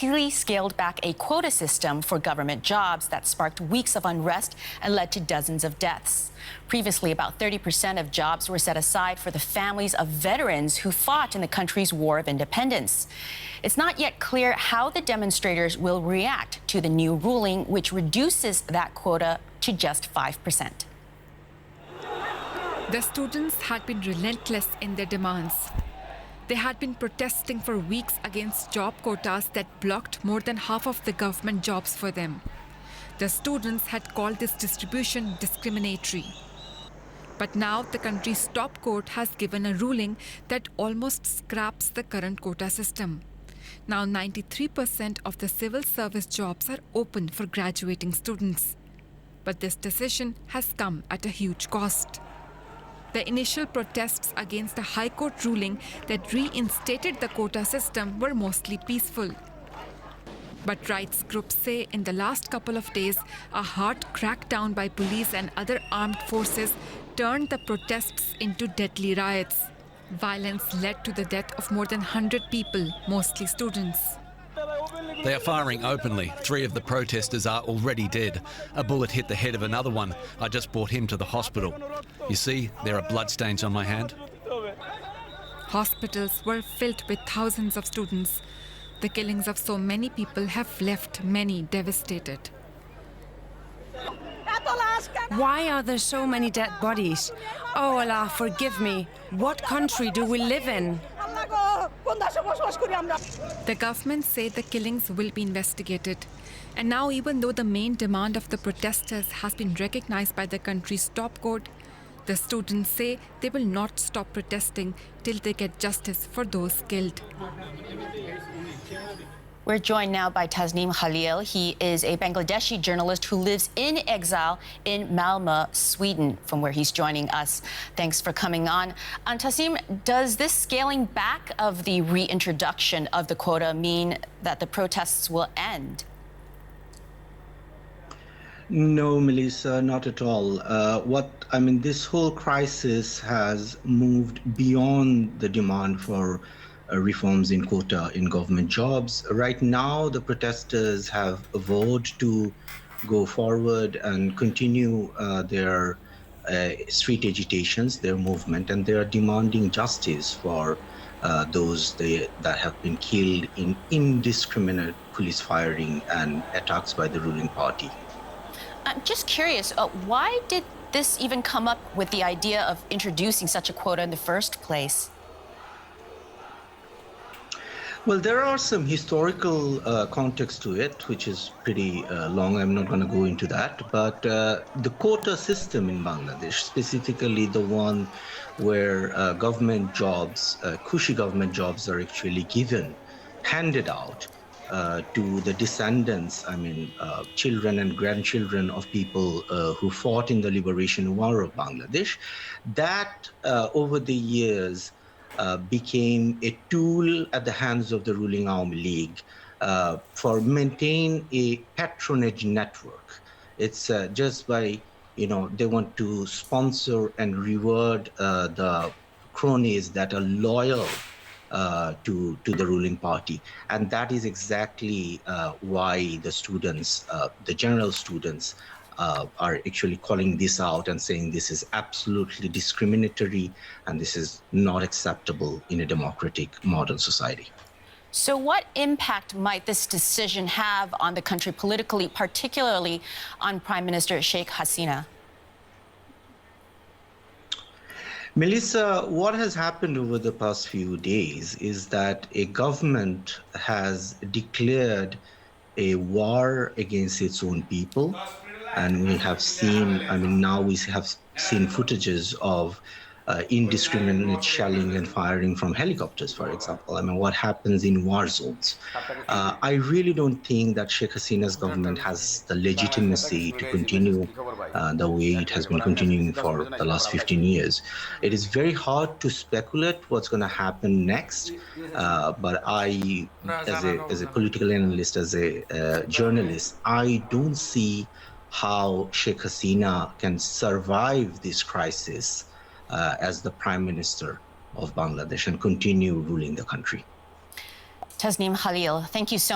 quickly scaled back a quota system for government jobs that sparked weeks of unrest and led to dozens of deaths. Previously, about 30% of jobs were set aside for the families of veterans who fought in the country's War of Independence. It's not yet clear how the demonstrators will react to the new ruling, which reduces that quota to just 5%. The students had been relentless in their demands. They had been protesting for weeks against job quotas that blocked more than half of the government jobs for them. The students had called this distribution discriminatory. But now the country's top court has given a ruling that almost scraps the current quota system. Now 93% of the civil service jobs are open for graduating students. But this decision has come at a huge cost. The initial protests against the High Court ruling that reinstated the quota system were mostly peaceful. But rights groups say in the last couple of days, a hard crackdown by police and other armed forces turned the protests into deadly riots. Violence led to the death of more than 100 people, mostly students. They are firing openly. 3 of the protesters are already dead. A bullet hit the head of another one. I just brought him to the hospital. You see, there are bloodstains on my hand. Hospitals were filled with thousands of students. The killings of so many people have left many devastated. Why are there so many dead bodies? Oh Allah, forgive me. What country do we live in? The government say the killings will be investigated. And now, even though the main demand of the protesters has been recognized by the country's top court, the students say they will not stop protesting till they get justice for those killed. We're joined now by Tasneem Khalil. He is a Bangladeshi journalist who lives in exile in Malmö, Sweden, from where he's joining us. Thanks for coming on. Tasneem, does this scaling back of the reintroduction of the quota mean that the protests will end? No, Melissa, not at all. This whole crisis has moved beyond the demand for reforms in quota in government jobs. Right now, the protesters have vowed to go forward and continue their street agitations, their movement, and they are demanding justice for those that have been killed in indiscriminate police firing and attacks by the ruling party. I'm just curious, why did this even come up with the idea of introducing such a quota in the first place? Well, there are some historical context to it, which is pretty long. I'm not going to go into that. But the quota system in Bangladesh, specifically the one where government jobs, cushy government jobs are actually handed out to the descendants, children and grandchildren of people who fought in the liberation war of Bangladesh, that over the years became a tool at the hands of the ruling Awami League for maintain a patronage network. It's just by, they want to sponsor and reward the cronies that are loyal to the ruling party. And that is exactly why the students, the general students, are actually calling this out and saying this is absolutely discriminatory and this is not acceptable in a democratic modern society. So what impact might this decision have on the country politically, particularly on Prime Minister Sheikh Hasina? Melissa, what has happened over the past few days is that a government has declared a war against its own people. And we have seen, now we have seen footages of indiscriminate shelling and firing from helicopters, for example. What happens in war zones. I really don't think that Sheikh Hasina's government has the legitimacy to continue the way it has been continuing for the last 15 years. It is very hard to speculate what's going to happen next, but I, as a political analyst, as a journalist, I don't see how Sheikh Hasina can survive this crisis as the Prime Minister of Bangladesh and continue ruling the country. Tasneem Khalil, thank you so much.